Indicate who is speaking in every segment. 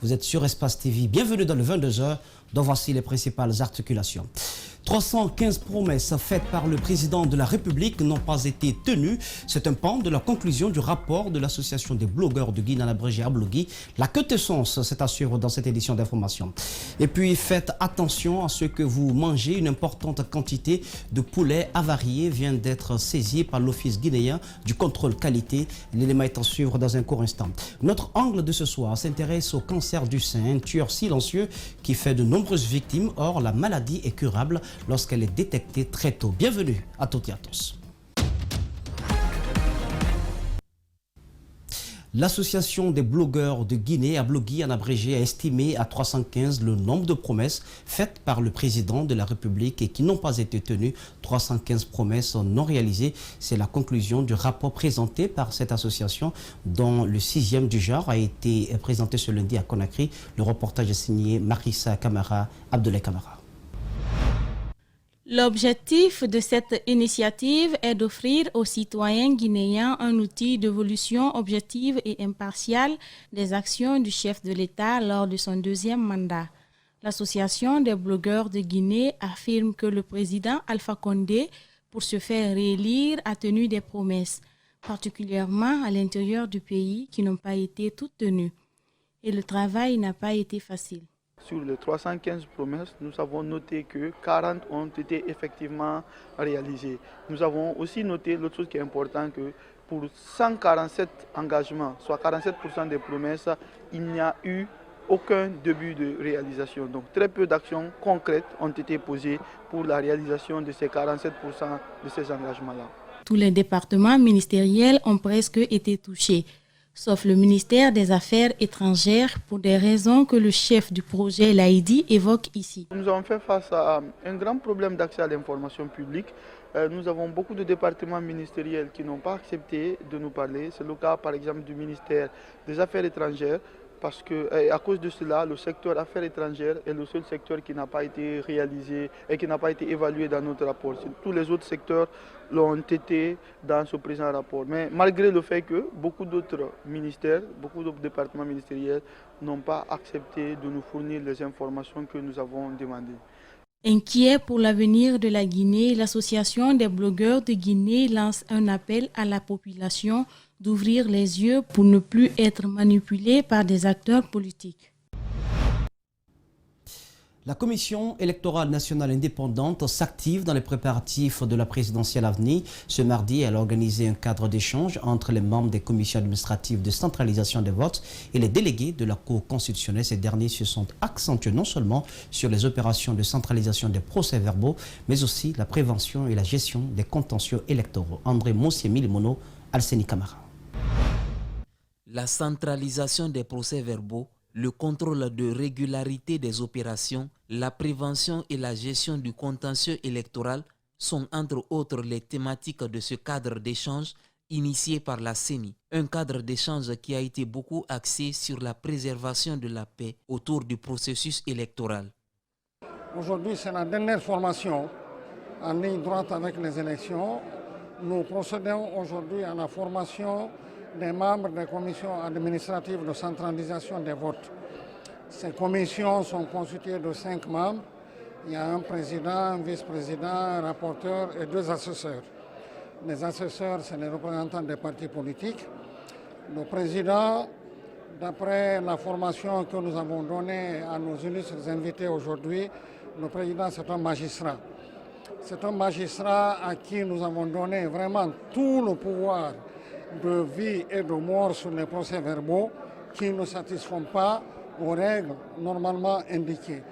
Speaker 1: Vous êtes sur Espace TV. Bienvenue dans le 22h, dont voici les principales articulations. 315 promesses faites par le président de la République n'ont pas été tenues. C'est un pan de la conclusion du rapport de l'association des blogueurs de Guinée, abrégé Ablogui. La quintessence s'assure dans cette édition d'information. Et puis faites attention à ce que vous mangez. Une importante quantité de poulet avarié vient d'être saisie par l'Office guinéen du contrôle qualité. L'élément est à suivre dans un court instant. Notre angle de ce soir s'intéresse au cancer du sein, un tueur silencieux qui fait de nombreuses victimes. Or, la maladie est curable lorsqu'elle est détectée très tôt. Bienvenue à toutes et à tous. L'association des blogueurs de Guinée, Ablogui en abrégé, a estimé à 315 le nombre de promesses faites par le président de la République et qui n'ont pas été tenues. 315 promesses non réalisées. C'est la conclusion du rapport présenté par cette association dont le 6e du genre a été présenté ce lundi à Conakry. Le reportage est signé Marissa Camara, Abdoulaye Camara.
Speaker 2: L'objectif de cette initiative est d'offrir aux citoyens guinéens un outil d'évolution objective et impartiale des actions du chef de l'État lors de son 2e mandat. L'Association des blogueurs de Guinée affirme que le président Alpha Condé, pour se faire réélire, a tenu des promesses, particulièrement à l'intérieur du pays, qui n'ont pas été toutes tenues. Et le travail n'a pas été facile.
Speaker 3: Sur les 315 promesses, nous avons noté que 40 ont été effectivement réalisées. Nous avons aussi noté l'autre chose qui est importante, que pour 147 engagements, soit 47% des promesses, il n'y a eu aucun début de réalisation. Donc très peu d'actions concrètes ont été posées pour la réalisation de ces 47% de ces engagements-là.
Speaker 2: Tous les départements ministériels ont presque été touchés, sauf le ministère des Affaires étrangères pour des raisons que le chef du projet Laïdi évoque ici.
Speaker 3: Nous avons fait face à un grand problème d'accès à l'information publique. Nous avons beaucoup de départements ministériels qui n'ont pas accepté de nous parler. C'est le cas par exemple du ministère des Affaires étrangères, parce qu'à cause de cela, le secteur affaires étrangères est le seul secteur qui n'a pas été réalisé et qui n'a pas été évalué dans notre rapport. Tous les autres secteurs l'ont été dans ce présent rapport. Mais malgré le fait que beaucoup d'autres ministères, beaucoup d'autres départements ministériels n'ont pas accepté de nous fournir les informations que nous avons demandées.
Speaker 2: Inquiet pour l'avenir de la Guinée, l'Association des blogueurs de Guinée lance un appel à la population d'ouvrir les yeux pour ne plus être manipulés par des acteurs politiques.
Speaker 1: La Commission électorale nationale indépendante s'active dans les préparatifs de la présidentielle à venir. Ce mardi, elle a organisé un cadre d'échange entre les membres des commissions administratives de centralisation des votes et les délégués de la Cour constitutionnelle. Ces derniers se sont accentués non seulement sur les opérations de centralisation des procès-verbaux, mais aussi la prévention et la gestion des contentieux électoraux. André Moussiemi-Limono, Alseni Camara.
Speaker 4: La centralisation des procès-verbaux, le contrôle de régularité des opérations, la prévention et la gestion du contentieux électoral sont entre autres les thématiques de ce cadre d'échange initié par la CENI. Un cadre d'échange qui a été beaucoup axé sur la préservation de la paix autour du processus électoral.
Speaker 5: Aujourd'hui, c'est la dernière formation en ligne droite avec les élections. Nous procédons aujourd'hui à la formation des membres des commissions administratives de centralisation des votes. Ces commissions sont constituées de 5 membres. Il y a un président, un vice-président, un rapporteur et 2 assesseurs. Les assesseurs, c'est les représentants des partis politiques. Le président, d'après la formation que nous avons donnée à nos illustres invités aujourd'hui, le président, c'est un magistrat. C'est un magistrat à qui nous avons donné vraiment tout le pouvoir de vie et de mort sur les procès-verbaux qui ne satisfont pas aux règles normalement indiquées.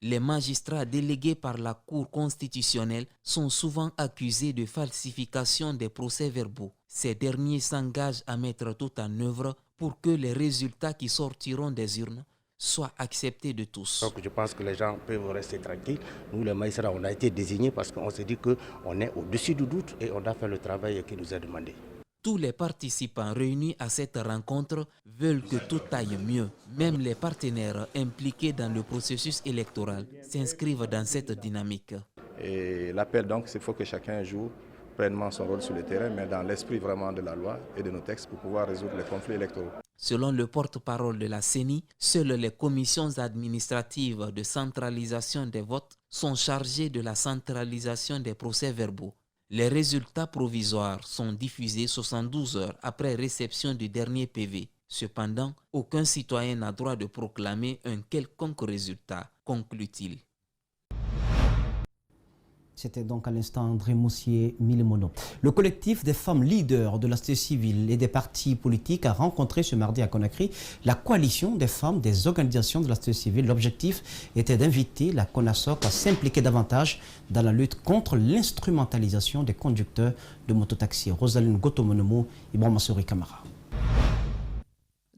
Speaker 4: Les magistrats délégués par la Cour constitutionnelle sont souvent accusés de falsification des procès-verbaux. Ces derniers s'engagent à mettre tout en œuvre pour que les résultats qui sortiront des urnes soient acceptés de tous.
Speaker 6: Donc je pense que les gens peuvent rester tranquilles. Nous, les magistrats, on a été désignés parce qu'on s'est dit qu'on est au-dessus du doute et on a fait le travail qui nous est demandé.
Speaker 4: Tous les participants réunis à cette rencontre veulent que tout aille mieux. Même les partenaires impliqués dans le processus électoral s'inscrivent dans cette dynamique.
Speaker 7: Et l'appel donc, c'est qu'il faut que chacun joue pleinement son rôle sur le terrain, mais dans l'esprit vraiment de la loi et de nos textes pour pouvoir résoudre les conflits électoraux.
Speaker 4: Selon le porte-parole de la CENI, seules les commissions administratives de centralisation des votes sont chargées de la centralisation des procès-verbaux. Les résultats provisoires sont diffusés 72 heures après réception du dernier PV. Cependant, aucun citoyen n'a droit de proclamer un quelconque résultat, conclut-il.
Speaker 1: C'était donc à l'instant André Moussier-Milimono. Le collectif des femmes leaders de la société civile et des partis politiques a rencontré ce mardi à Conakry la coalition des femmes des organisations de la société civile. L'objectif était d'inviter la CONASOC à s'impliquer davantage dans la lutte contre l'instrumentalisation des conducteurs de mototaxi. Rosaline Gotomonomo, Ibrahima Souri Kamara.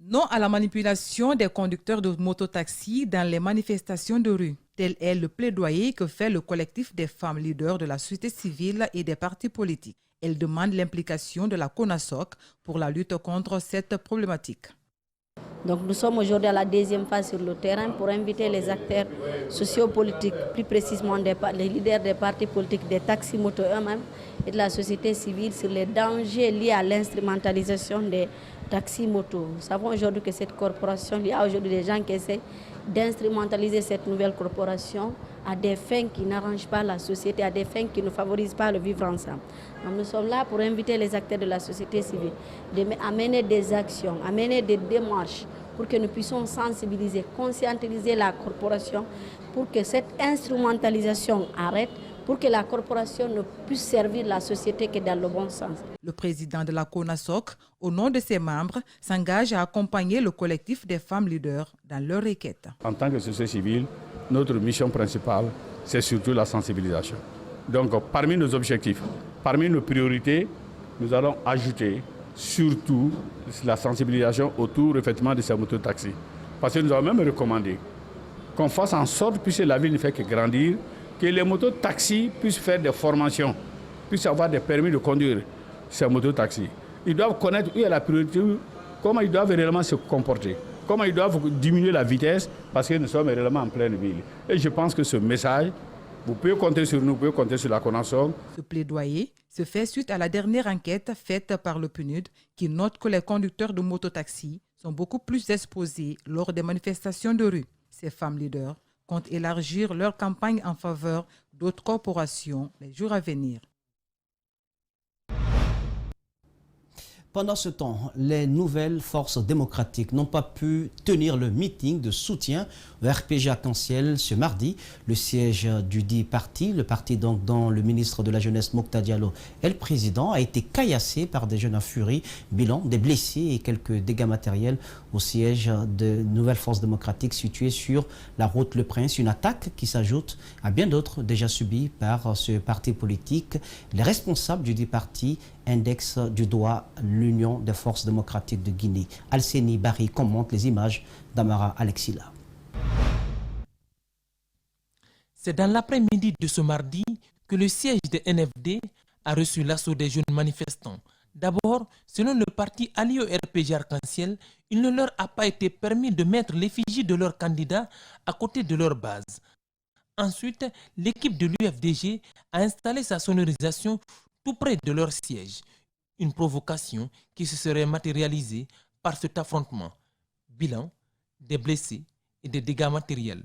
Speaker 8: Non à la manipulation des conducteurs de mototaxi dans les manifestations de rue. Tel est le plaidoyer que fait le collectif des femmes leaders de la société civile et des partis politiques. Elle demande l'implication de la CONASOC pour la lutte contre cette problématique.
Speaker 9: Donc nous sommes aujourd'hui à la deuxième phase sur le terrain pour inviter les acteurs sociopolitiques, plus précisément les leaders des partis politiques, des taxis-motos eux-mêmes et de la société civile sur les dangers liés à l'instrumentalisation des taxis-motos. Nous savons aujourd'hui que cette corporation, il y a aujourd'hui des gens qui essaient d'instrumentaliser cette nouvelle corporation à des fins qui n'arrangent pas la société, à des fins qui ne favorisent pas le vivre ensemble. Donc nous sommes là pour inviter les acteurs de la société civile à mener des actions, à mener des démarches pour que nous puissions sensibiliser, conscientiser la corporation pour que cette instrumentalisation arrête, pour que la corporation ne puisse servir la société que dans le bon sens.
Speaker 8: Le président de la CONASOC, au nom de ses membres, s'engage à accompagner le collectif des femmes leaders dans leur requête.
Speaker 10: En tant que société civile, notre mission principale, c'est surtout la sensibilisation. Donc, parmi nos objectifs, parmi nos priorités, nous allons ajouter surtout la sensibilisation autour effectivement de ces mototaxis. Parce que nous avons même recommandé qu'on fasse en sorte, puisque la ville ne fait que grandir, que les mototaxis puissent faire des formations, puissent avoir des permis de conduire ces mototaxis. Ils doivent connaître où est la priorité, comment ils doivent réellement se comporter, comment ils doivent diminuer la vitesse, parce que nous sommes réellement en pleine ville. Et je pense que ce message, vous pouvez compter sur nous, vous pouvez compter sur la CONASOC.
Speaker 8: Ce plaidoyer se fait suite à la dernière enquête faite par le PNUD qui note que les conducteurs de mototaxis sont beaucoup plus exposés lors des manifestations de rue. Ces femmes leaders comptent élargir leur campagne en faveur d'autres corporations les jours à venir.
Speaker 1: Pendant ce temps, les nouvelles forces démocratiques n'ont pas pu tenir le meeting de soutien au RPG Arc-en-Ciel ce mardi. Le siège du dit parti, le parti donc dont le ministre de la Jeunesse Mocta Diallo est le président, a été caillassé par des jeunes en furie. Bilan, des blessés et quelques dégâts matériels au siège de nouvelles forces démocratiques situé sur la route Le Prince. Une attaque qui s'ajoute à bien d'autres déjà subies par ce parti politique. Les responsables du dit parti index du doigt l'Union des forces démocratiques de Guinée. Alceni Barry commente les images d'Amara Alexila.
Speaker 11: C'est dans l'après-midi de ce mardi que le siège de NFD a reçu l'assaut des jeunes manifestants. D'abord, selon le parti allié au RPG Arc-en-Ciel, il ne leur a pas été permis de mettre l'effigie de leur candidat à côté de leur base. Ensuite, l'équipe de l'UFDG a installé sa sonorisation tout près de leur siège. Une provocation qui se serait matérialisée par cet affrontement. Bilan, des blessés et des dégâts matériels.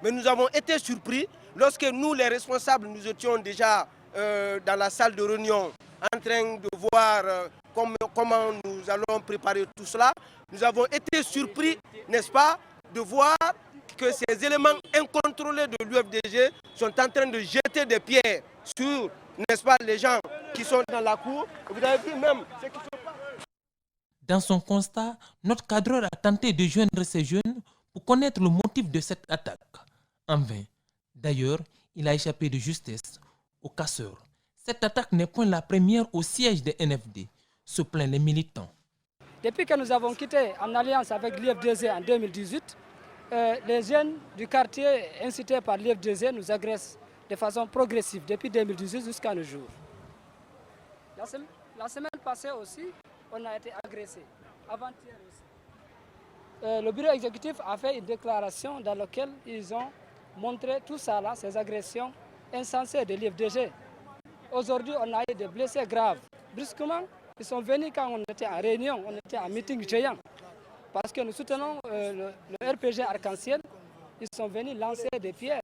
Speaker 12: Mais nous avons été surpris lorsque nous, les responsables, nous étions déjà dans la salle de réunion en train de voir comment nous allons préparer tout cela. Nous avons été surpris, n'est-ce pas, de voir que ces éléments incontrôlés de l'UFDG sont en train de jeter des pierres sur, n'est-ce pas, les gens qui sont dans la cour. Vous avez vu même ce qui se passe.
Speaker 11: Dans son constat, notre cadreur a tenté de joindre ces jeunes pour connaître le motif de cette attaque. En vain. D'ailleurs, il a échappé de justesse aux casseurs. Cette attaque n'est point la première au siège de NFD, se plaignent les militants.
Speaker 13: Depuis que nous avons quitté en alliance avec l'IFDG en 2018, les jeunes du quartier incités par l'IFDG nous agressent de façon progressive depuis 2018 jusqu'à nos jours. La semaine passée aussi, on a été agressés, avant-hier aussi. Le bureau exécutif a fait une déclaration dans laquelle ils ont montré tout ça, là, ces agressions insensées de l'IFDG. Aujourd'hui, on a eu des blessés graves. Brusquement, ils sont venus quand on était en réunion, on était en meeting géant. parce que nous soutenons le RPG Arc-en-Ciel. Ils sont venus lancer des pierres.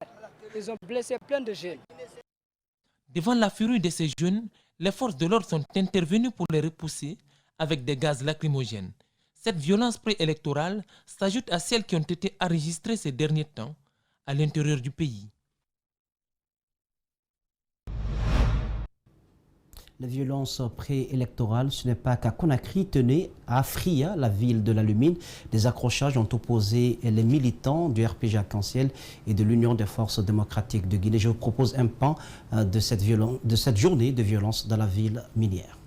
Speaker 13: Ils ont blessé plein de jeunes.
Speaker 11: Devant la furie de ces jeunes, les forces de l'ordre sont intervenues pour les repousser avec des gaz lacrymogènes. Cette violence préélectorale s'ajoute à celles qui ont été enregistrées ces derniers temps à l'intérieur du pays.
Speaker 1: La violence préélectorale, ce n'est pas qu'à Conakry, tenez, à Afria, la ville de la Lumine, des accrochages ont opposé les militants du RPG Arc-en-Ciel et de l'Union des forces démocratiques de Guinée. Je vous propose un pan de cette journée de violence dans la ville minière.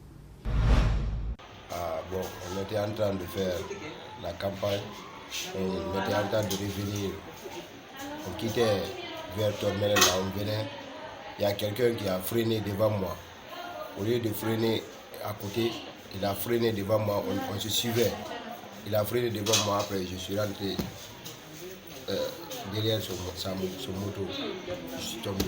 Speaker 14: On était en train de faire la campagne, et on était en train de revenir. On quittait vers Tormel, là on venait. Il y a quelqu'un qui a freiné devant moi. Au lieu de freiner à côté, il a freiné devant moi, on se suivait. Il a freiné devant moi, après je suis rentré derrière son moto, je suis tombé.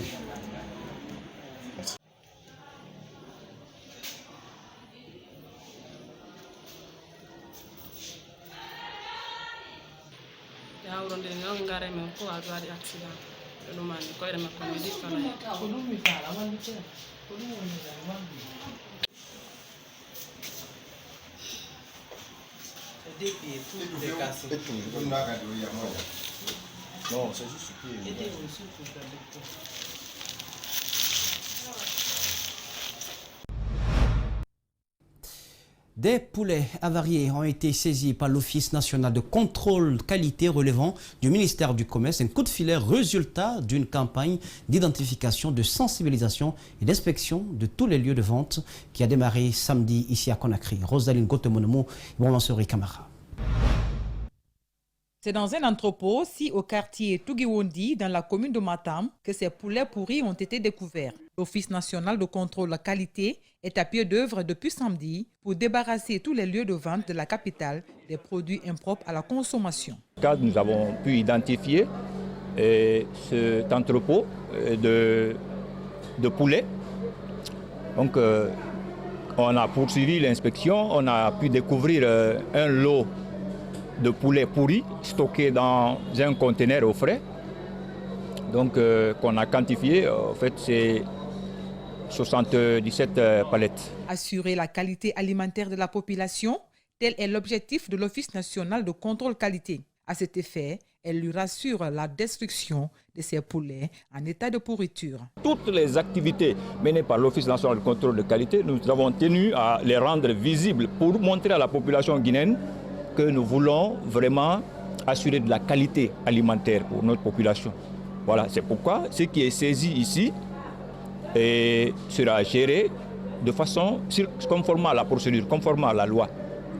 Speaker 7: Non, c'est juste pied.
Speaker 1: Des poulets avariés ont été saisis par l'Office national de contrôle qualité relevant du ministère du Commerce. Un coup de filet résultat d'une campagne d'identification, de sensibilisation et d'inspection de tous les lieux de vente qui a démarré samedi ici à Conakry. Rosaline Gotemonomo, Bonsoir Camara.
Speaker 8: C'est dans un entrepôt, au quartier Tugiwondi, dans la commune de Matam, que ces poulets pourris ont été découverts. L'Office national de contrôle qualité est à pied d'œuvre depuis samedi pour débarrasser tous les lieux de vente de la capitale des produits impropres à la consommation.
Speaker 15: Nous avons pu identifier cet entrepôt de poulets. Donc, on a poursuivi l'inspection, on a pu découvrir un lot de poulets pourris stockés dans un conteneur au frais. Donc, qu'on a quantifié, en fait, c'est 77 palettes.
Speaker 8: Assurer la qualité alimentaire de la population, tel est l'objectif de l'Office national de contrôle qualité. À cet effet, elle lui rassure la destruction de ces poulets en état de pourriture.
Speaker 15: Toutes les activités menées par l'Office national de contrôle de qualité, nous avons tenu à les rendre visibles pour montrer à la population guinéenne que nous voulons vraiment assurer de la qualité alimentaire pour notre population. Voilà, c'est pourquoi ce qui est saisi ici sera géré de façon conforme à la procédure, conforme à la loi.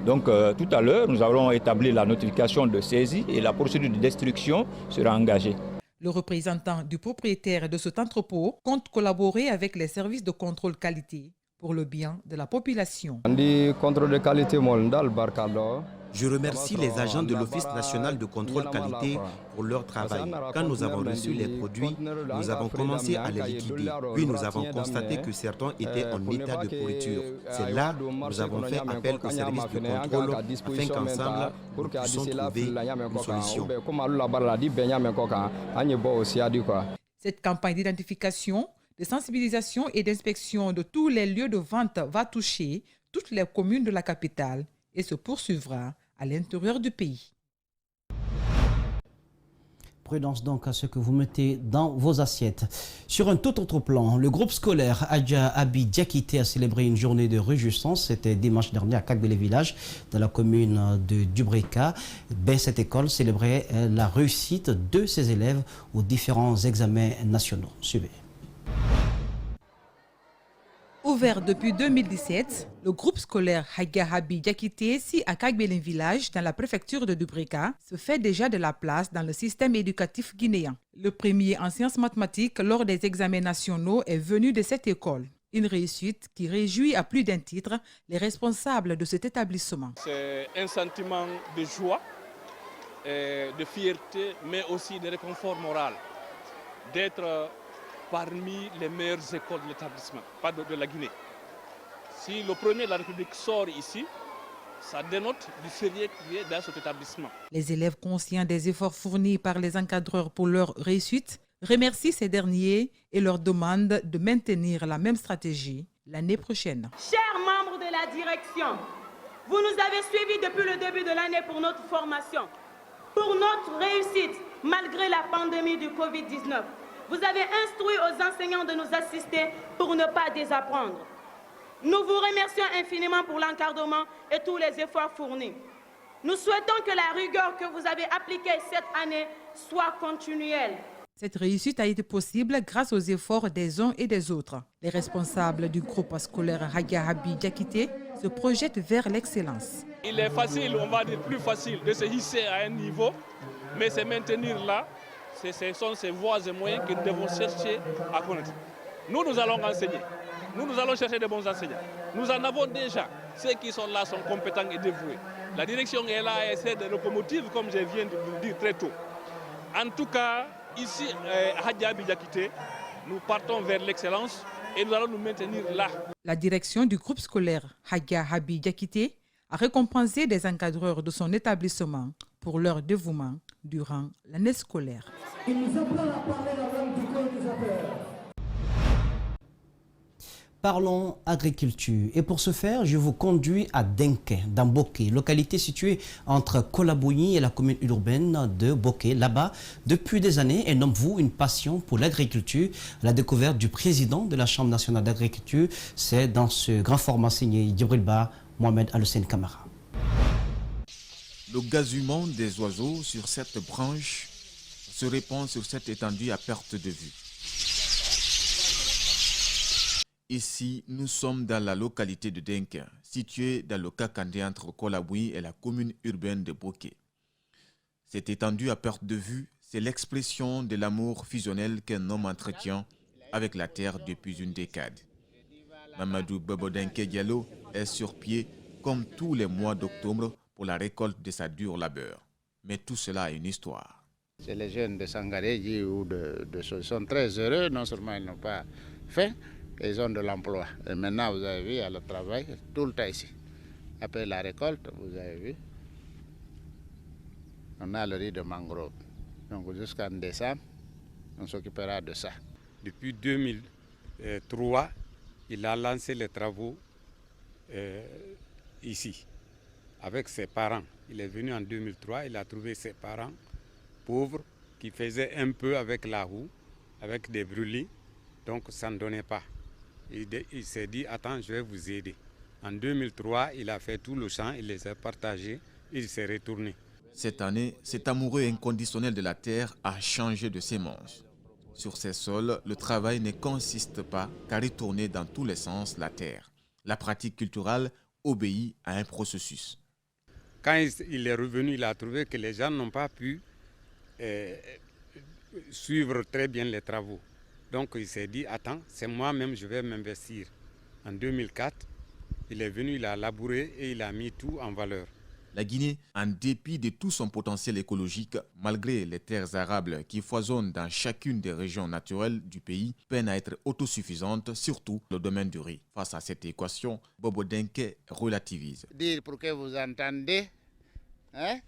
Speaker 15: Donc tout à l'heure, nous allons établir la notification de saisie et la procédure de destruction sera engagée.
Speaker 8: Le représentant du propriétaire de cet entrepôt compte collaborer avec les services de contrôle qualité pour le bien de la population.
Speaker 16: Je remercie les agents de l'Office national de contrôle qualité pour leur travail. Quand nous avons reçu les produits, nous avons commencé à les liquider. Puis nous avons constaté que certains étaient en état de pourriture. C'est là que nous avons fait appel au service de contrôle afin qu'ensemble, nous puissions trouver une solution.
Speaker 8: Cette campagne d'identification, de sensibilisation et d'inspection de tous les lieux de vente va toucher toutes les communes de la capitale et se poursuivra à l'intérieur du pays.
Speaker 1: Prudence donc à ce que vous mettez dans vos assiettes. Sur un tout autre plan, le groupe scolaire Adja Abi Diakité a célébré une journée de réjouissance. C'était dimanche dernier à Kagbele Village, dans la commune de Dubreka. Cette école célébrait la réussite de ses élèves aux différents examens nationaux. Suivez.
Speaker 8: Ouvert depuis 2017, le groupe scolaire Adja Abi Diakité, à Kagbele Village, dans la préfecture de Dubreka, se fait déjà de la place dans le système éducatif guinéen. Le premier en sciences mathématiques lors des examens nationaux est venu de cette école. Une réussite qui réjouit à plus d'un titre les responsables de cet établissement.
Speaker 17: C'est un sentiment de joie, de fierté, mais aussi de réconfort moral d'être parmi les meilleures écoles de l'établissement, pas de la Guinée. Si le premier de la République sort ici, ça dénote du sérieux qui est dans cet établissement.
Speaker 8: Les élèves, conscients des efforts fournis par les encadreurs pour leur réussite, remercient ces derniers et leur demandent de maintenir la même stratégie l'année prochaine.
Speaker 18: Chers membres de la direction, vous nous avez suivis depuis le début de l'année pour notre formation, pour notre réussite malgré la pandémie du Covid-19. Vous avez instruit aux enseignants de nous assister pour ne pas désapprendre. Nous vous remercions infiniment pour l'encadrement et tous les efforts fournis. Nous souhaitons que la rigueur que vous avez appliquée cette année soit continuelle.
Speaker 8: Cette réussite a été possible grâce aux efforts des uns et des autres. Les responsables du groupe scolaire Hagia Habi Diakité se projettent vers l'excellence.
Speaker 17: Il est facile, on va dire plus facile, de se hisser à un niveau, mais se maintenir là, ce sont ces voies et moyens que nous devons chercher à connaître. Nous allons enseigner, nous allons chercher de bons enseignants. Nous en avons déjà, ceux qui sont là sont compétents et dévoués. La direction est là et c'est des locomotives, comme je viens de vous le dire très tôt. En tout cas, ici, à Hagia Habi Diakité, nous partons vers l'excellence et nous allons nous maintenir là.
Speaker 8: La direction du groupe scolaire Hagia Habi Diakité a récompensé des encadreurs de son établissement pour leur dévouement durant l'année scolaire.
Speaker 1: Parlons agriculture. Et pour ce faire, je vous conduis à Denke, dans Boké, localité située entre Kolabougny et la commune urbaine de Boké. Là-bas, depuis des années, un homme voue une passion pour l'agriculture. La découverte du président de la Chambre nationale d'agriculture, c'est dans ce grand format signé Djibril Ba, Mohamed Al-Hussein Kamara.
Speaker 19: Le gazouillement des oiseaux sur cette branche se répand sur cette étendue à perte de vue. Ici, nous sommes dans la localité de Denke, située dans le Kakandé entre Kolabougny et la commune urbaine de Boké. Cette étendue à perte de vue, c'est l'expression de l'amour fusionnel qu'un homme entretient avec la terre depuis une décade. Mamadou Bobo Denke Diallo est sur pied comme tous les mois d'octobre pour la récolte de sa dure labeur. Mais tout cela a une histoire.
Speaker 20: C'est les jeunes de Sangaréji ou de sont très heureux, non seulement ils n'ont pas faim, ils ont de l'emploi. Et maintenant, vous avez vu, il y a le travail tout le temps ici. Après la récolte, vous avez vu, on a le riz de mangrove. Donc jusqu'en décembre, on s'occupera de ça.
Speaker 21: Depuis 2003, il a lancé les travaux ici, avec ses parents. Il est venu en 2003, il a trouvé ses parents pauvres qui faisaient un peu avec la roue, avec des brûlis, donc ça ne donnait pas. Il s'est dit, attends, je vais vous aider. En 2003, il a fait tout le champ, il les a partagés, il s'est retourné.
Speaker 19: Cette année, cet amoureux inconditionnel de la terre a changé de sémence. Sur ces sols, le travail ne consiste pas qu'à retourner dans tous les sens la terre. La pratique culturelle obéit à un processus.
Speaker 21: Quand il est revenu, il a trouvé que les gens n'ont pas pu suivre très bien les travaux. Donc il s'est dit, attends, c'est moi-même, je vais m'investir. En 2004, il est venu, il a labouré et il a mis tout en valeur.
Speaker 19: La Guinée, en dépit de tout son potentiel écologique, malgré les terres arables qui foisonnent dans chacune des régions naturelles du pays, peine à être autosuffisante, surtout dans le domaine du riz. Face à cette équation, Bobo Denke relativise.
Speaker 20: Dire pour que vous entendez, hein,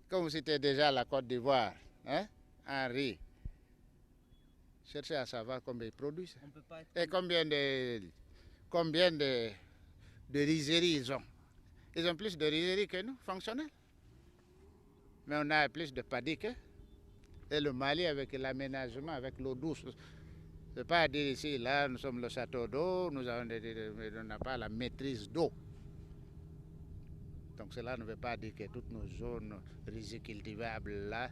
Speaker 20: comme c'était déjà la Côte d'Ivoire, hein, en riz. Cherchez à savoir combien ils produisent et combien de rizeries ils ont. Ils ont plus de rizeries que nous, fonctionnels. Mais on a plus de paddy que. Et le Mali avec l'aménagement, avec l'eau douce. C'est pas à dire ici, là, nous sommes le château d'eau, on n'a pas la maîtrise d'eau. Donc cela ne veut pas dire que toutes nos zones rizicultivables là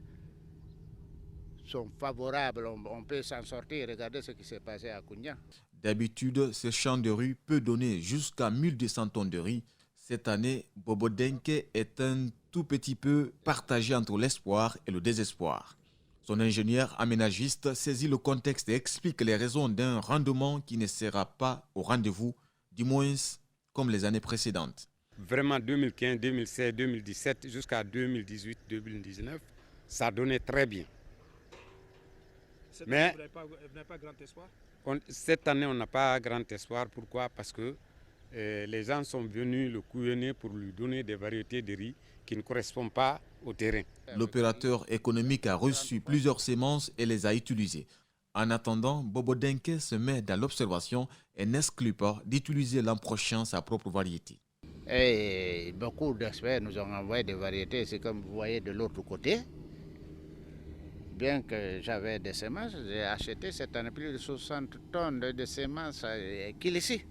Speaker 20: sont favorables, on peut s'en sortir. Regardez ce qui s'est passé à Kounia.
Speaker 19: D'habitude, ce champ de riz peut donner jusqu'à 1200 tonnes de riz. Cette année, Bobo Denke est un tout petit peu partagé entre l'espoir et le désespoir. Son ingénieur aménagiste saisit le contexte et explique les raisons d'un rendement qui ne sera pas au rendez-vous, du moins comme les années précédentes.
Speaker 21: Vraiment 2015, 2016, 2017 jusqu'à 2018, 2019, ça donnait très bien.
Speaker 17: Mais vous n'avez pas grand espoir?
Speaker 21: Cette année, on n'a pas grand espoir. Pourquoi? Parce que les gens sont venus le couillonner pour lui donner des variétés de riz qui ne correspondent pas au terrain.
Speaker 19: L'opérateur économique a reçu plusieurs semences et les a utilisées. En attendant, Bobo Denke se met dans l'observation et n'exclut pas d'utiliser l'an prochain sa propre variété.
Speaker 20: Et beaucoup d'experts nous ont envoyé des variétés, c'est comme vous voyez de l'autre côté. Bien que j'avais des semences, j'ai acheté cette année plus de 60 tonnes de semences qu'il ici.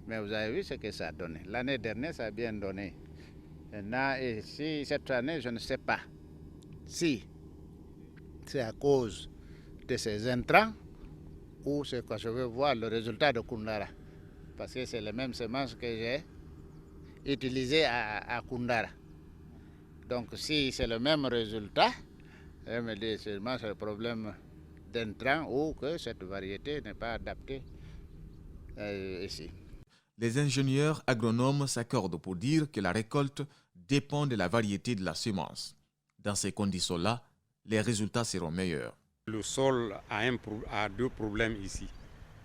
Speaker 20: Mais vous avez vu ce que ça a donné. L'année dernière, ça a bien donné. Maintenant, ici, cette année, je ne sais pas si c'est à cause de ces intrants ou c'est que je veux voir le résultat de Koundara. Parce que c'est les mêmes semences que j'ai utilisées à Koundara. Donc si c'est le même résultat, je me dis seulement c'est le problème d'intrants ou que cette variété n'est pas adaptée ici.
Speaker 19: Les ingénieurs agronomes s'accordent pour dire que la récolte dépend de la variété de la semence. Dans ces conditions-là, les résultats seront meilleurs.
Speaker 21: Le sol a deux problèmes ici.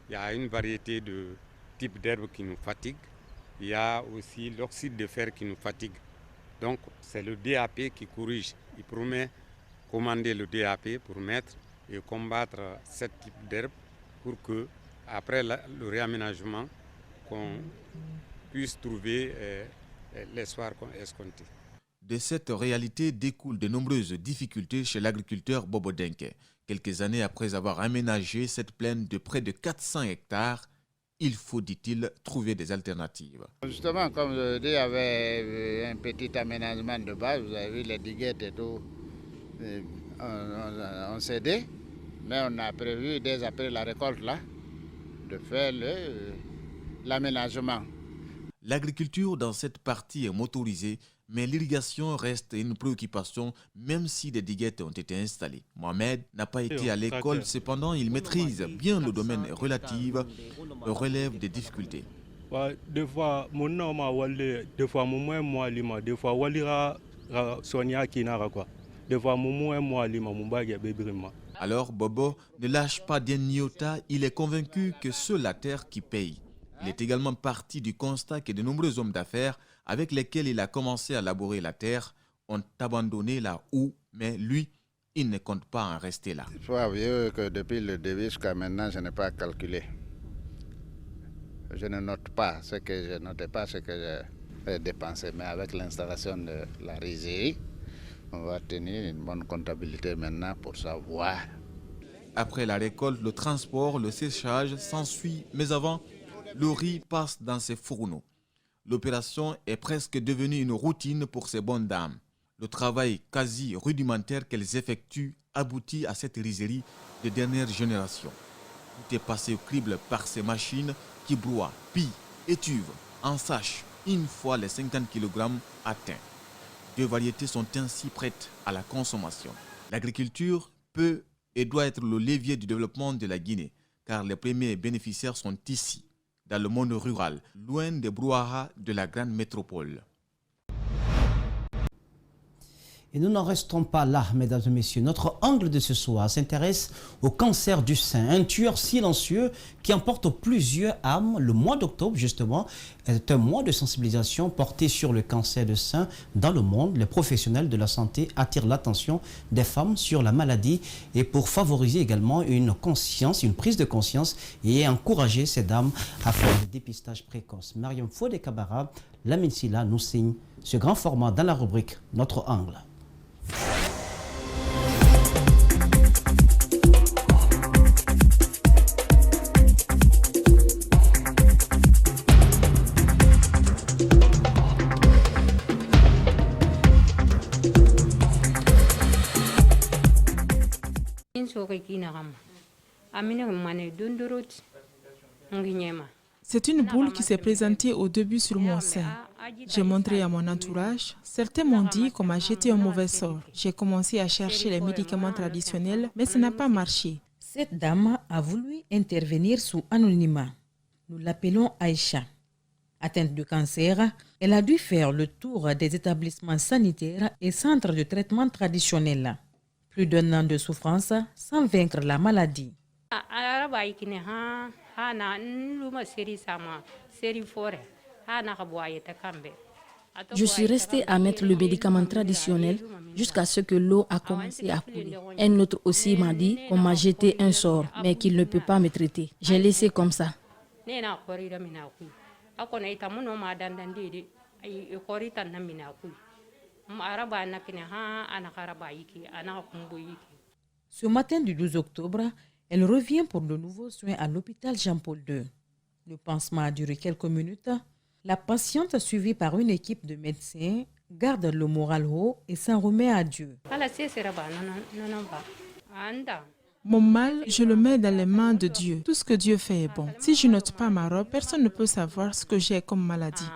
Speaker 21: Il y a une variété de type d'herbe qui nous fatigue. Il y a aussi l'oxyde de fer qui nous fatigue. Donc c'est le DAP qui corrige. Il promet commander le DAP pour mettre et combattre ce type d'herbe pour que, après le réaménagement, qu'on puisse trouver l'espoir qu'on escompté.
Speaker 19: De cette réalité découlent de nombreuses difficultés chez l'agriculteur Bobo Denke. Quelques années après avoir aménagé cette plaine de près de 400 hectares, il faut, dit-il, trouver des alternatives.
Speaker 20: Justement, comme je dis, il y avait un petit aménagement de base, vous avez vu les diguettes et tout, on cédait, mais on a prévu dès après la récolte là, de faire l'aménagement.
Speaker 19: L'agriculture dans cette partie est motorisée, mais l'irrigation reste une préoccupation même si des diguettes ont été installées. Mohamed n'a pas été à l'école, cependant il maîtrise bien le domaine relatif et relève des difficultés.
Speaker 3: Des fois, mon nom des fois, moi, des fois, Sonia qui n'a quoi. Des fois, moi,
Speaker 19: Alors Bobo ne lâche pas d'un iota, il est convaincu que c'est la terre qui paye. Il est également parti du constat que de nombreux hommes d'affaires avec lesquels il a commencé à labourer la terre ont abandonné la houe, mais lui, il ne compte pas en rester là.
Speaker 20: Il faut avouer que depuis le début jusqu'à maintenant, je n'ai pas calculé. Je ne note pas ce que je notais pas, ce que j'ai dépensé. Mais avec l'installation de la rizerie, on va tenir une bonne comptabilité maintenant pour savoir.
Speaker 19: Après la récolte, le transport, le séchage s'ensuit, mais avant, le riz passe dans ses fourneaux. L'opération est presque devenue une routine pour ces bonnes dames. Le travail quasi rudimentaire qu'elles effectuent aboutit à cette rizerie de dernière génération. Tout est passé au crible par ces machines qui broient, pillent, étuvent, ensachent une fois les 50 kg atteints. Deux variétés sont ainsi prêtes à la consommation. L'agriculture peut et doit être le levier du développement de la Guinée, car les premiers bénéficiaires sont ici, dans le monde rural, loin des brouhahas de la grande métropole.
Speaker 1: Et nous n'en restons pas là, mesdames et messieurs. Notre angle de ce soir s'intéresse au cancer du sein, un tueur silencieux qui emporte plusieurs âmes. Le mois d'octobre, justement, est un mois de sensibilisation porté sur le cancer du sein dans le monde. Les professionnels de la santé attirent l'attention des femmes sur la maladie et pour favoriser également une prise de conscience et encourager ces dames à faire le dépistage précoce. Mariam Fodé Kabara, Lamine Silla nous signe ce grand format dans la rubrique Notre angle.
Speaker 2: C'est une boule qui s'est présentée au début sur mon sein. J'ai montré à mon entourage. Certains m'ont dit qu'on m'a jeté un mauvais sort. J'ai commencé à chercher les médicaments traditionnels, mais ça n'a pas marché.
Speaker 22: Cette dame a voulu intervenir sous anonymat. Nous l'appelons Aïcha. Atteinte de cancer, elle a dû faire le tour des établissements sanitaires et centres de traitement traditionnels. Plus d'un an de souffrance sans vaincre la maladie.
Speaker 5: Je suis restée à mettre le médicament traditionnel jusqu'à ce que l'eau a commencé à couler. Un autre aussi m'a dit qu'on m'a jeté un sort, mais qu'il ne peut pas me traiter. J'ai laissé comme ça.
Speaker 22: Ce matin du 12 octobre, elle revient pour de nouveaux soins à l'hôpital Jean-Paul II. Le pansement a duré quelques minutes. La patiente, suivie par une équipe de médecins, garde le moral haut et s'en remet à Dieu.
Speaker 6: Mon mal, je le mets dans les mains de Dieu. Tout ce que Dieu fait est bon. Si je note pas ma robe, personne ne peut savoir ce que j'ai comme maladie.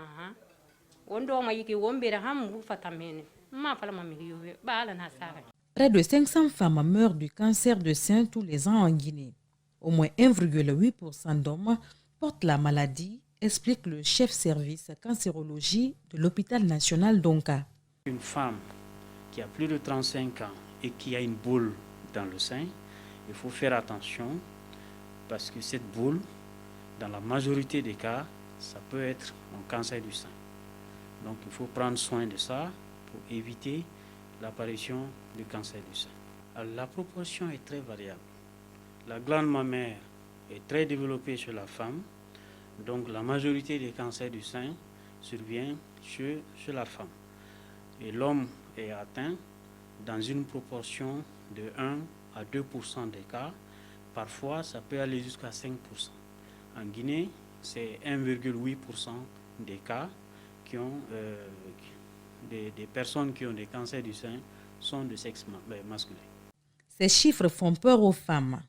Speaker 22: Près de 500 femmes meurent du cancer du sein tous les ans en Guinée. Au moins 1,8% d'hommes portent la maladie, explique le chef service cancérologie de l'hôpital national d'Onka.
Speaker 23: Une femme qui a plus de 35 ans et qui a une boule dans le sein, il faut faire attention parce que cette boule, dans la majorité des cas, ça peut être un cancer du sein. Donc il faut prendre soin de ça pour éviter l'apparition du cancer du sein. Alors, la proportion est très variable. La glande mammaire est très développée chez la femme, donc la majorité des cancers du sein survient chez la femme. Et l'homme est atteint dans une proportion de 1 à 2% des cas. Parfois, ça peut aller jusqu'à 5%. En Guinée, c'est 1,8% des cas qui ont des personnes qui ont des cancers du sein sont de sexe masculin.
Speaker 22: Ces chiffres font peur aux femmes.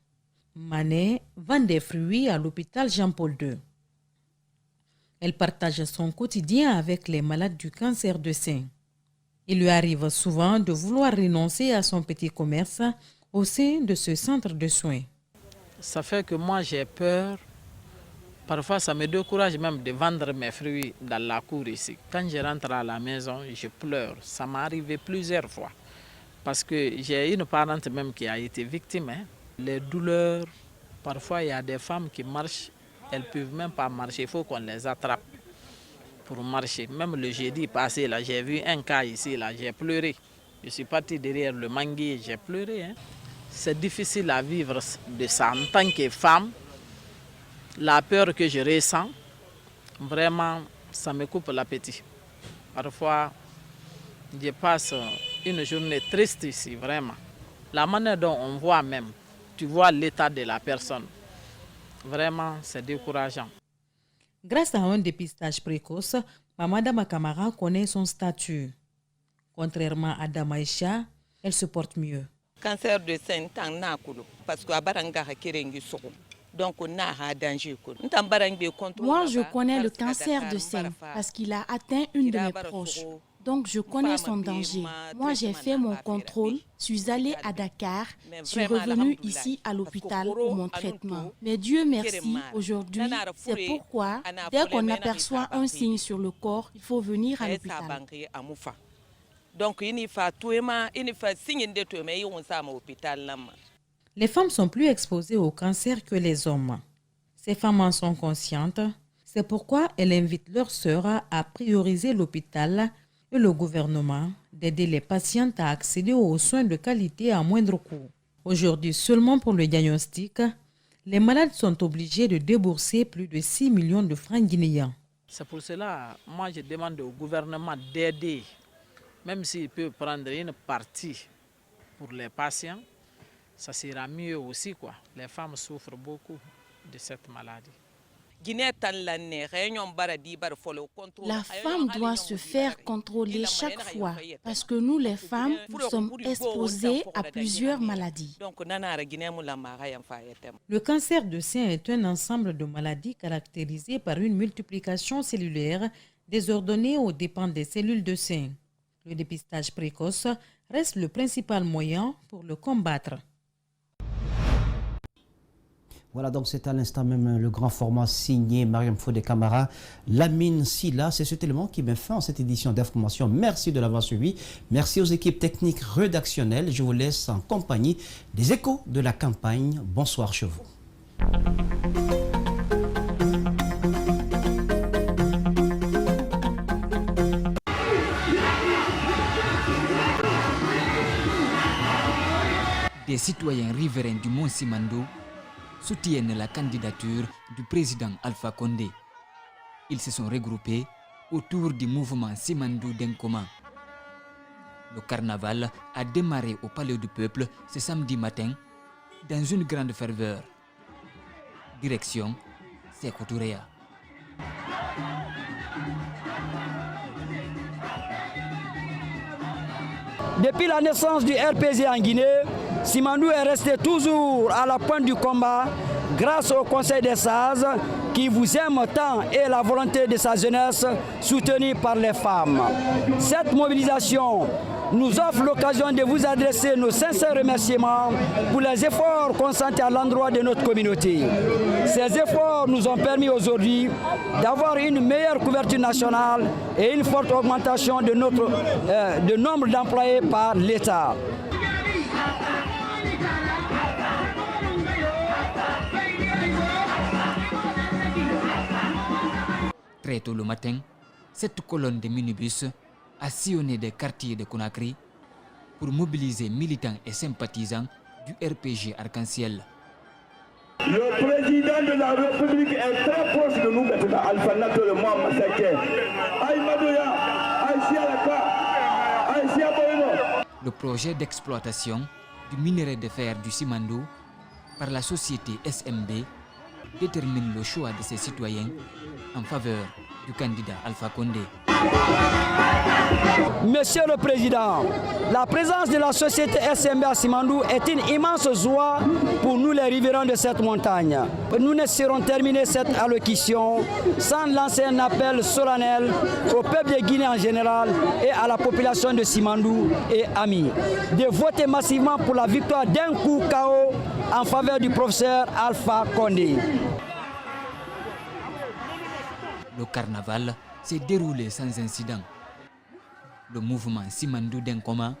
Speaker 22: Manet vend des fruits à l'hôpital Jean-Paul II. Elle partage son quotidien avec les malades du cancer du sein. Il lui arrive souvent de vouloir renoncer à son petit commerce au sein de ce centre de soins.
Speaker 24: Ça fait que moi j'ai peur. Parfois ça me décourage même de vendre mes fruits dans la cour ici. Quand je rentre à la maison, je pleure. Ça m'est arrivé plusieurs fois. Parce que j'ai une parente même qui a été victime. Les douleurs, parfois il y a des femmes qui marchent, elles ne peuvent même pas marcher, il faut qu'on les attrape pour marcher. Même le jeudi passé, là, j'ai vu un cas ici, là, j'ai pleuré. Je suis parti derrière le manguier, j'ai pleuré. C'est difficile à vivre de ça en tant que femme. La peur que je ressens, vraiment, ça me coupe l'appétit. Parfois, je passe une journée triste ici, vraiment. La manière dont on voit même, tu vois l'état de la personne. Vraiment, c'est décourageant.
Speaker 22: Grâce à un dépistage précoce, Madame Kamara connaît son statut. Contrairement à Damaïcha, elle se porte mieux.
Speaker 25: Cancer de sein, parce que
Speaker 2: moi, je connais le cancer de sein parce qu'il a atteint une de mes proches. Donc, je connais son danger. Moi, j'ai fait mon contrôle, suis allée à Dakar, suis revenue ici à l'hôpital pour mon traitement. Mais Dieu merci, aujourd'hui, c'est pourquoi, dès qu'on aperçoit un signe sur le corps, il faut venir à l'hôpital.
Speaker 22: Les femmes sont plus exposées au cancer que les hommes. Ces femmes en sont conscientes. C'est pourquoi elles invitent leurs sœurs à prioriser l'hôpital et le gouvernement d'aider les patientes à accéder aux soins de qualité à moindre coût. Aujourd'hui, seulement pour le diagnostic, les malades sont obligés de débourser plus de 6 millions de francs guinéens.
Speaker 24: C'est pour cela, moi je demande au gouvernement d'aider, même s'il peut prendre une partie pour les patients, ça sera mieux aussi, quoi. Les femmes souffrent beaucoup de cette maladie.
Speaker 2: La femme doit se faire contrôler chaque fois parce que nous, les femmes, nous sommes exposées à plusieurs maladies.
Speaker 22: Le cancer du sein est un ensemble de maladies caractérisées par une multiplication cellulaire désordonnée aux dépens des cellules de sein. Le dépistage précoce reste le principal moyen pour le combattre.
Speaker 1: Voilà, donc c'est à l'instant même le grand format signé Mariam Fodé Camara, Lamine Silla. C'est cet élément qui met fin à cette édition d'information. Merci de l'avoir suivi. Merci aux équipes techniques rédactionnelles. Je vous laisse en compagnie des échos de la campagne. Bonsoir chez vous.
Speaker 4: Des citoyens riverains du Mont Simandou soutiennent la candidature du président Alpha Condé. Ils se sont regroupés autour du mouvement Simandou Denkoma. Le carnaval a démarré au Palais du Peuple ce samedi matin dans une grande ferveur. Direction Sékou Touréa.
Speaker 9: Depuis la naissance du RPG en Guinée, Simandou est resté toujours à la pointe du combat grâce au Conseil des Sages qui vous aime tant et la volonté de sa jeunesse soutenue par les femmes. Cette mobilisation nous offre l'occasion de vous adresser nos sincères remerciements pour les efforts consentis à l'endroit de notre communauté. Ces efforts nous ont permis aujourd'hui d'avoir une meilleure couverture nationale et une forte augmentation de nombre d'employés par l'État.
Speaker 4: Très tôt le matin, cette colonne de minibus a sillonné des quartiers de Conakry pour mobiliser militants et sympathisants du RPG Arc-en-Ciel.
Speaker 10: Le président de la République est très proche de nous maintenant, Alpha Nato le Mohamed Massacre.
Speaker 4: Le projet d'exploitation du minerai de fer du Simandou par la société SMB détermine le choix de ses citoyens en faveur du candidat Alpha Condé.
Speaker 9: Monsieur le Président, la présence de la société SMB à Simandou est une immense joie pour nous les riverains de cette montagne. Nous ne serons terminés cette allocution sans lancer un appel solennel au peuple de Guinée en général et à la population de Simandou et amis de voter massivement pour la victoire d'un coup KO en faveur du professeur Alpha Condé.
Speaker 4: Le carnaval s'est déroulé sans incident. Le mouvement Simandou Denkoma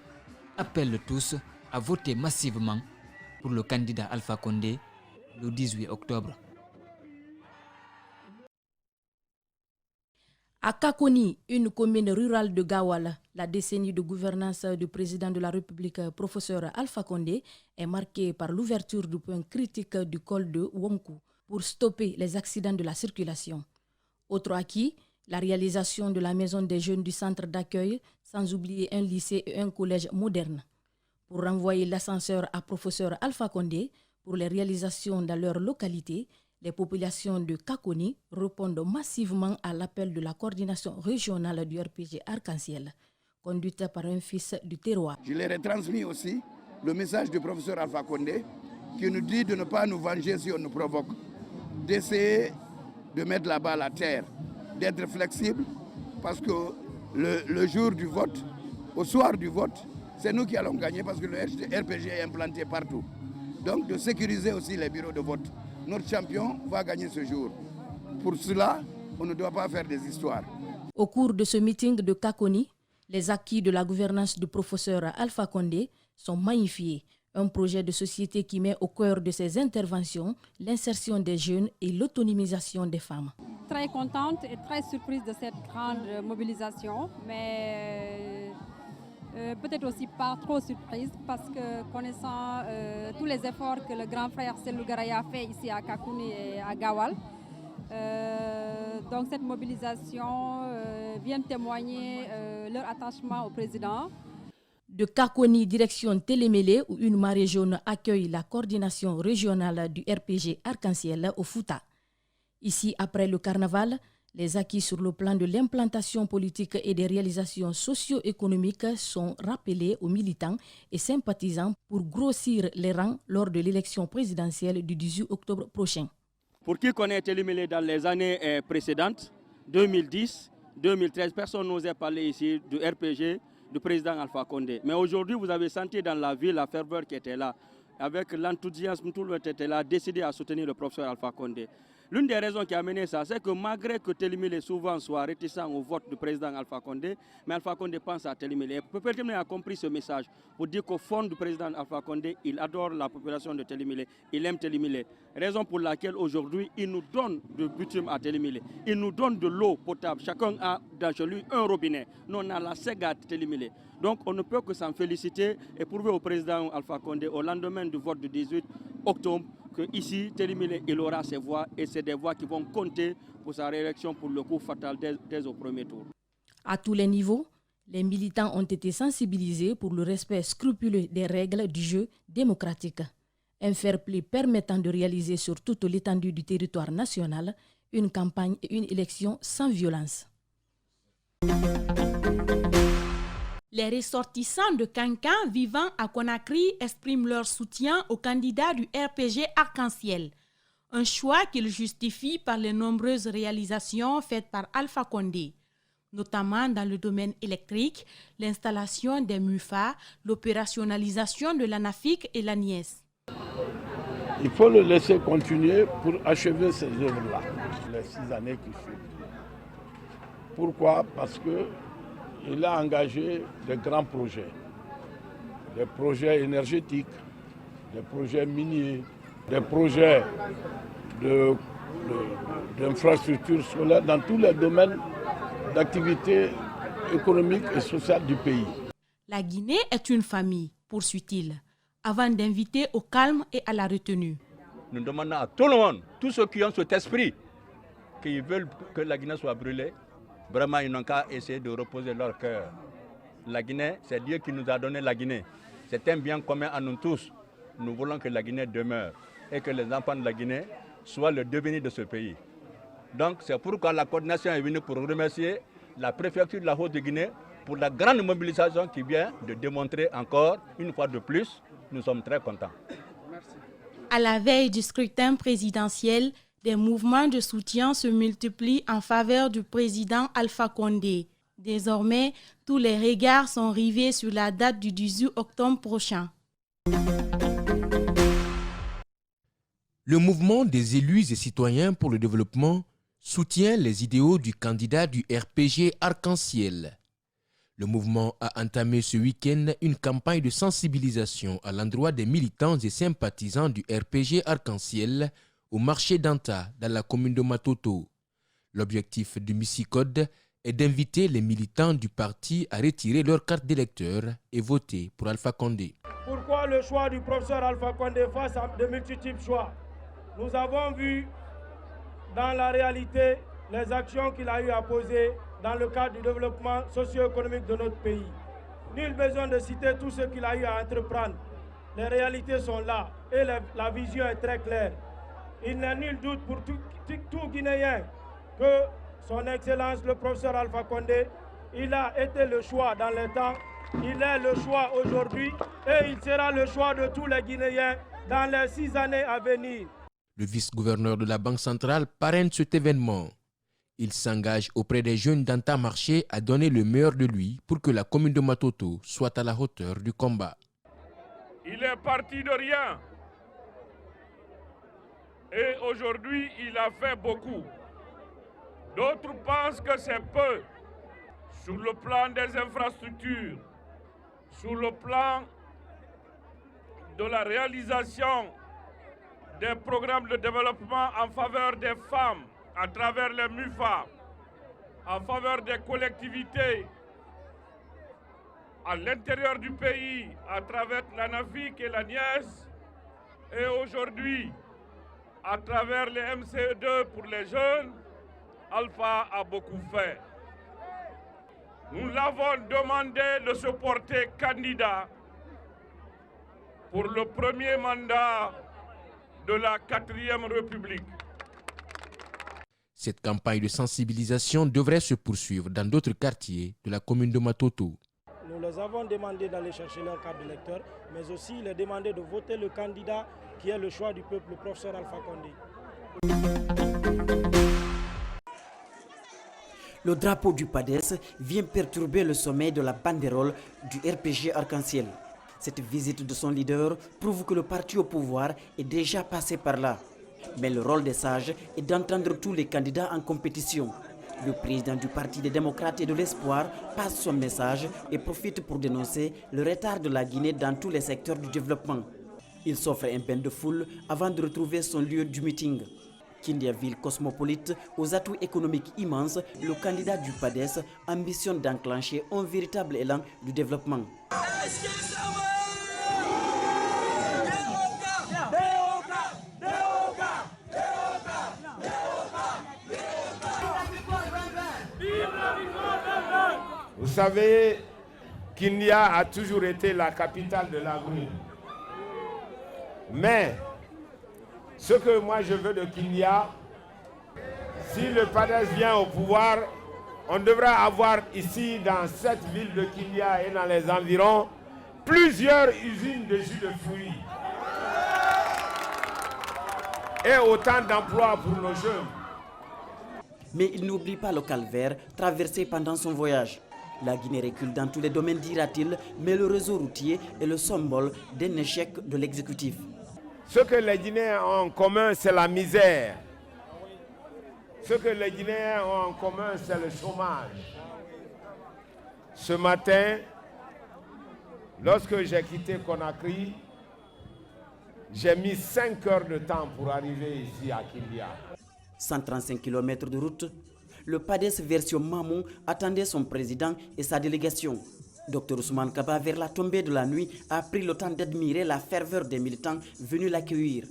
Speaker 4: appelle tous à voter massivement pour le candidat Alpha Condé le 18 octobre.
Speaker 5: À Kakoni, une commune rurale de Gawal, la décennie de gouvernance du président de la République, professeur Alpha Condé, est marquée par l'ouverture du point critique du col de Wonkou pour stopper les accidents de la circulation. Autre acquis, la réalisation de la maison des jeunes du centre d'accueil, sans oublier un lycée et un collège moderne. Pour renvoyer l'ascenseur à professeur Alpha Condé pour les réalisations dans leur localité, les populations de Kakoni répondent massivement à l'appel de la coordination régionale du RPG Arc-en-Ciel, conduite par un fils du terroir.
Speaker 10: Je leur ai transmis aussi le message du professeur Alpha Condé qui nous dit de ne pas nous venger si on nous provoque, d'essayer de mettre la balle à terre, d'être flexible, parce que le jour du vote, au soir du vote, c'est nous qui allons gagner parce que le RPG est implanté partout. Donc de sécuriser aussi les bureaux de vote. Notre champion va gagner ce jour. Pour cela, on ne doit pas faire des histoires.
Speaker 5: Au cours de ce meeting de Kakoni, les acquis de la gouvernance du professeur Alpha Condé sont magnifiés. Un projet de société qui met au cœur de ses interventions l'insertion des jeunes et l'autonomisation des femmes.
Speaker 12: Très contente et très surprise de cette grande mobilisation, mais peut-être aussi pas trop surprise parce que connaissant tous les efforts que le grand frère Selou Garaya a fait ici à Kakoni et à Gawal, donc cette mobilisation vient témoigner leur attachement au président.
Speaker 5: De Kakoni, direction Télémélé, où une marée jaune accueille la coordination régionale du RPG Arc-en-Ciel au Fouta. Ici, après le carnaval, les acquis sur le plan de l'implantation politique et des réalisations socio-économiques sont rappelés aux militants et sympathisants pour grossir les rangs lors de l'élection présidentielle du 18 octobre prochain.
Speaker 13: Pour qui connaît Télémélé dans les années précédentes, 2010, 2013, personne n'osait parler ici du RPG, du président Alpha Condé. Mais aujourd'hui, vous avez senti dans la ville la ferveur qui était là. Avec l'enthousiasme, tout le monde était là, décidé à soutenir le professeur Alpha Condé. L'une des raisons qui a mené ça, c'est que malgré que Télimilé souvent soit réticent au vote du président Alpha Condé, mais Alpha Condé pense à Télimilé. Télimilé a compris ce message pour dire qu'au fond du président Alpha Condé, il adore la population de Télimilé, il aime Télimilé. Raison pour laquelle aujourd'hui, il nous donne du bitume à Télimilé. Il nous donne de l'eau potable. Chacun a dans chez lui un robinet. Nous, on a la SEGA de Télimilé. Donc, on ne peut que s'en féliciter et prouver au président Alpha Condé, au lendemain du vote du 18 octobre, que ici, Télimilé, il aura ses voix et c'est des voix qui vont compter pour sa réélection pour le coup fatal dès au premier tour.
Speaker 5: À tous les niveaux, les militants ont été sensibilisés pour le respect scrupuleux des règles du jeu démocratique. Un fair-play permettant de réaliser sur toute l'étendue du territoire national une campagne et une élection sans violence.
Speaker 2: Les ressortissants de Kankan vivant à Conakry expriment leur soutien au candidat du RPG Arc-en-Ciel. Un choix qu'ils justifient par les nombreuses réalisations faites par Alpha Condé, notamment dans le domaine électrique, l'installation des MUFA, l'opérationnalisation de l'ANAFIC et l'ANIES.
Speaker 7: Il faut le laisser continuer pour achever ces œuvres-là, les 6 années qui suivent. Pourquoi? Parce qu'il a engagé de grands projets, des projets énergétiques, des projets miniers, des projets d'infrastructures scolaires dans tous les domaines d'activité économique et sociale du pays.
Speaker 2: La Guinée est une famille, poursuit-il, avant d'inviter au calme et à la retenue.
Speaker 11: Nous demandons à tout le monde, tous ceux qui ont cet esprit, qui veulent que la Guinée soit brûlée, vraiment ils n'ont qu'à essayer de reposer leur cœur. La Guinée, c'est Dieu qui nous a donné la Guinée. C'est un bien commun à nous tous. Nous voulons que la Guinée demeure et que les enfants de la Guinée soient le devenir de ce pays. Donc c'est pourquoi la coordination est venue pour remercier la préfecture de la Haute-Guinée pour la grande mobilisation qui vient de démontrer encore une fois de plus. Nous sommes très contents.
Speaker 2: Merci. À la veille du scrutin présidentiel, des mouvements de soutien se multiplient en faveur du président Alpha Condé. Désormais, tous les regards sont rivés sur la date du 18 octobre prochain.
Speaker 14: Le mouvement des élus et citoyens pour le développement soutient les idéaux du candidat du RPG Arc-en-Ciel. Le mouvement a entamé ce week-end une campagne de sensibilisation à l'endroit des militants et sympathisants du RPG Arc-en-Ciel au marché d'Anta dans la commune de Matoto. L'objectif du Missicode est d'inviter les militants du parti à retirer leur carte d'électeur et voter pour Alpha Condé.
Speaker 15: Pourquoi le choix du professeur Alpha Condé face à de multiples choix? Nous avons vu dans la réalité les actions qu'il a eu à poser dans le cadre du développement socio-économique de notre pays. Nul besoin de citer tout ce qu'il a eu à entreprendre. Les réalités sont là et la vision est très claire. Il n'est nul doute pour tout Guinéen que son Excellence le professeur Alpha Condé, il a été le choix dans le temps, il est le choix aujourd'hui et il sera le choix de tous les Guinéens dans les 6 années à venir.
Speaker 14: Le vice-gouverneur de la Banque centrale parraine cet événement. Il s'engage auprès des jeunes d'Anta Marché à donner le meilleur de lui pour que la commune de Matoto soit à la hauteur du combat.
Speaker 17: Il est parti de rien. Et aujourd'hui, il a fait beaucoup. D'autres pensent que c'est peu. Sur le plan des infrastructures, sur le plan de la réalisation des programmes de développement en faveur des femmes à travers les MUFA, en faveur des collectivités à l'intérieur du pays à travers l'ANAFIC et l'ANIES, et aujourd'hui à travers les MCE2 pour les jeunes, Alpha a beaucoup fait. Nous l'avons demandé de se porter candidat pour le premier mandat de la 4e République.
Speaker 14: Cette campagne de sensibilisation devrait se poursuivre dans d'autres quartiers de la commune de Matoto.
Speaker 15: Nous les avons demandé d'aller chercher leur carte d'électeur, mais aussi les demander de voter le candidat qui est le choix du peuple, le professeur Alpha Condé.
Speaker 16: Le drapeau du PADES vient perturber le sommet de la banderole du RPG Arc-en-Ciel. Cette visite de son leader prouve que le parti au pouvoir est déjà passé par là. Mais le rôle des sages est d'entendre tous les candidats en compétition. Le président du Parti des démocrates et de l'espoir passe son message et profite pour dénoncer le retard de la Guinée dans tous les secteurs du développement. Il s'offre un bain de foule avant de retrouver son lieu du meeting. Kindia, ville cosmopolite aux atouts économiques immenses, le candidat du PADES ambitionne d'enclencher un véritable élan du développement.
Speaker 15: Vous savez, Kindia a toujours été la capitale de l'agri. Mais ce que moi je veux de Kindia, si le PADES vient au pouvoir, on devra avoir ici dans cette ville de Kindia et dans les environs plusieurs usines de jus de fruits et autant d'emplois pour nos jeunes.
Speaker 16: Mais il n'oublie pas le calvaire traversé pendant son voyage. La Guinée recule dans tous les domaines, dira-t-il, mais le réseau routier est le symbole d'un échec de l'exécutif.
Speaker 15: Ce que les Guinéens ont en commun, c'est la misère. Ce que les Guinéens ont en commun, c'est le chômage. Ce matin, lorsque j'ai quitté Conakry, j'ai mis 5 heures de temps pour arriver ici à Kindia.
Speaker 16: 135 km de route, le PADES version Mamou attendait son président et sa délégation. Dr Ousmane Kaba, vers la tombée de la nuit, a pris le temps d'admirer la ferveur des militants venus l'accueillir.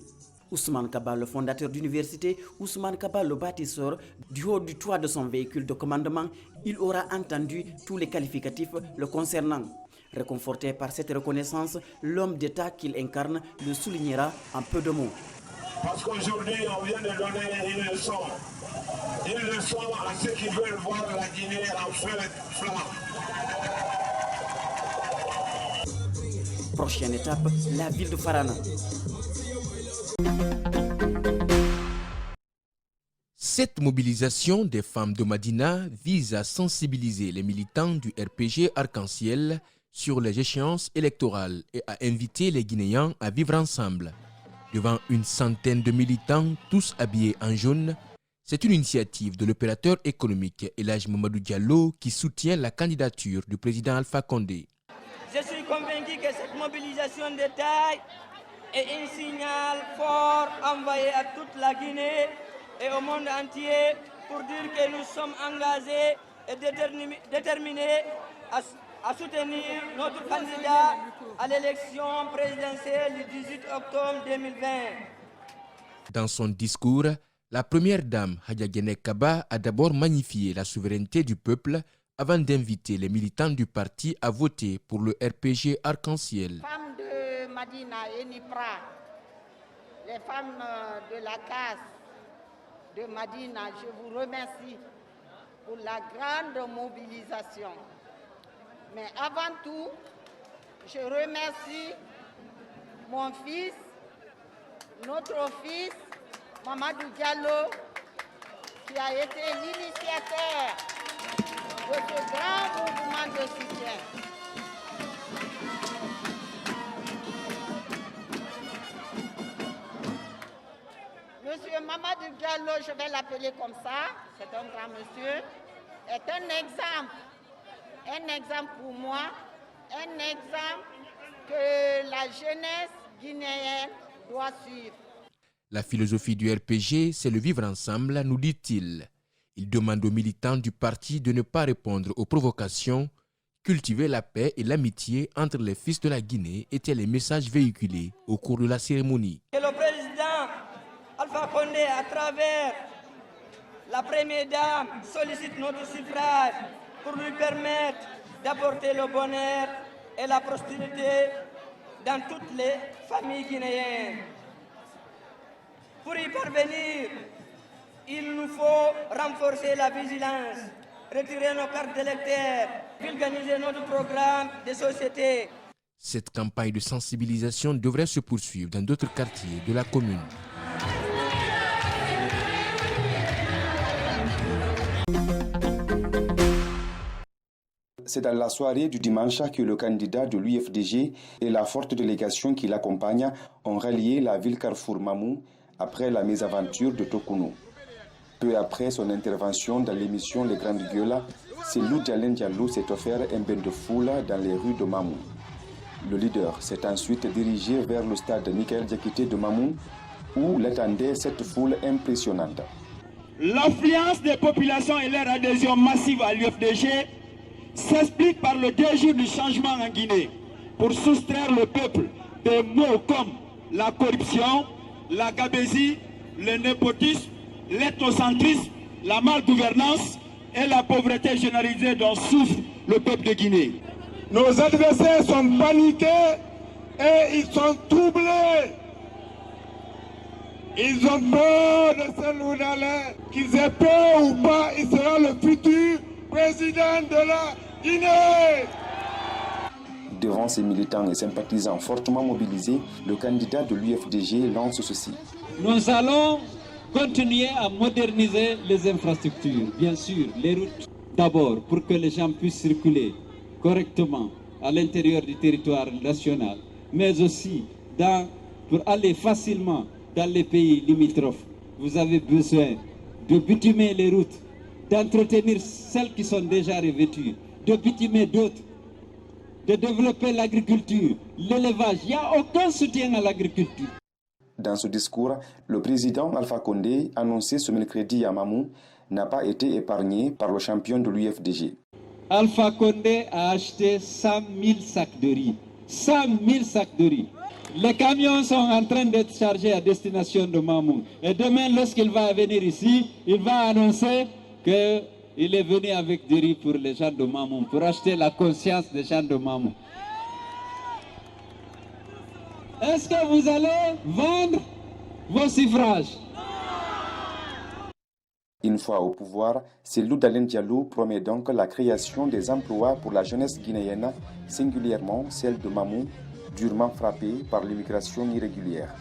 Speaker 16: Ousmane Kaba, le fondateur d'université, Ousmane Kaba, le bâtisseur, du haut du toit de son véhicule de commandement, il aura entendu tous les qualificatifs le concernant. Réconforté par cette reconnaissance, l'homme d'État qu'il incarne le soulignera en peu de mots.
Speaker 3: Parce qu'aujourd'hui, on vient de donner une leçon à ceux qui veulent voir la Guinée en feu flamand.
Speaker 16: Prochaine étape, la ville de Farana.
Speaker 14: Cette mobilisation des femmes de Madina vise à sensibiliser les militants du RPG Arc-en-Ciel sur les échéances électorales et à inviter les Guinéens à vivre ensemble. Devant une centaine de militants, tous habillés en jaune, c'est une initiative de l'opérateur économique Elhadji Mamadou Diallo qui soutient la candidature du président Alpha Condé.
Speaker 8: Je suis convaincu que cette mobilisation de taille est un signal fort envoyé à toute la Guinée et au monde entier pour dire que nous sommes engagés et déterminés à soutenir notre candidat à l'élection présidentielle du 18 octobre 2020.
Speaker 14: Dans son discours, la première dame, Hadja Guéné Kaba, a d'abord magnifié la souveraineté du peuple avant d'inviter les militants du parti à voter pour le RPG Arc-en-Ciel.
Speaker 18: Femmes de Madina et Nipra, les femmes de la case de Madina, je vous remercie pour la grande mobilisation. Mais avant tout, je remercie mon fils, notre fils, Mamadou Diallo, qui a été l'initiateur de ce grand mouvement de soutien. Monsieur Mamadou Diallo, je vais l'appeler comme ça, c'est un grand monsieur, est un exemple pour moi, un exemple que la jeunesse guinéenne doit suivre.
Speaker 14: La philosophie du RPG, c'est le vivre ensemble, nous dit-il. Il demande aux militants du parti de ne pas répondre aux provocations, cultiver la paix et l'amitié entre les fils de la Guinée étaient les messages véhiculés au cours de la cérémonie.
Speaker 8: Que le président Alpha Condé, à travers la première dame, sollicite notre suffrage pour lui permettre d'apporter le bonheur et la prospérité dans toutes les familles guinéennes. Pour y parvenir, il nous faut renforcer la vigilance, retirer nos cartes d'électeurs, vulgariser notre programme de société.
Speaker 14: Cette campagne de sensibilisation devrait se poursuivre dans d'autres quartiers de la commune.
Speaker 20: C'est dans la soirée du dimanche que le candidat de l'UFDG et la forte délégation qui l'accompagne ont rallié la ville Carrefour Mamou après la mésaventure de Tokounou. Peu après son intervention dans l'émission Les Grandes Gueules, Cellou Dalein Diallo s'est offert un bain de foule dans les rues de Mamou. Le leader s'est ensuite dirigé vers le stade Michael Diakité de Mamou, où l'attendait cette foule impressionnante.
Speaker 6: L'affluence des populations et leur adhésion massive à l'UFDG s'explique par le désir du changement en Guinée pour soustraire le peuple des mots comme la corruption, la gabésie, le népotisme, l'ethnocentrisme, la malgouvernance et la pauvreté généralisée dont souffre le peuple de Guinée.
Speaker 15: Nos adversaires sont paniqués et ils sont troublés. Ils ont peur de Cellou Dalein. Qu'ils aient peur ou pas, il sera le futur président de la Guinée.
Speaker 20: Devant ses militants et sympathisants fortement mobilisés, le candidat de l'UFDG lance ceci.
Speaker 19: Nous allons continuer à moderniser les infrastructures, bien sûr, les routes d'abord, pour que les gens puissent circuler correctement à l'intérieur du territoire national, mais aussi pour aller facilement dans les pays limitrophes. Vous avez besoin de bitumer les routes, d'entretenir celles qui sont déjà revêtues, de bitumer d'autres, de développer l'agriculture, l'élevage. Il n'y a aucun soutien à l'agriculture.
Speaker 20: Dans ce discours, le président Alpha Condé, annoncé ce mercredi à Mamou, n'a pas été épargné par le champion de l'UFDG.
Speaker 19: Alpha Condé a acheté 100 000 sacs de riz. 100 000 sacs de riz. Les camions sont en train d'être chargés à destination de Mamou. Et demain, lorsqu'il va venir ici, il va annoncer qu'il est venu avec du riz pour les gens de Mamou, pour acheter la conscience des gens de Mamou. Est-ce que vous allez vendre vos suffrages?
Speaker 20: Une fois au pouvoir, Cellou Dalein Diallo promet donc la création des emplois pour la jeunesse guinéenne, singulièrement celle de Mamou, durement frappée par l'immigration irrégulière.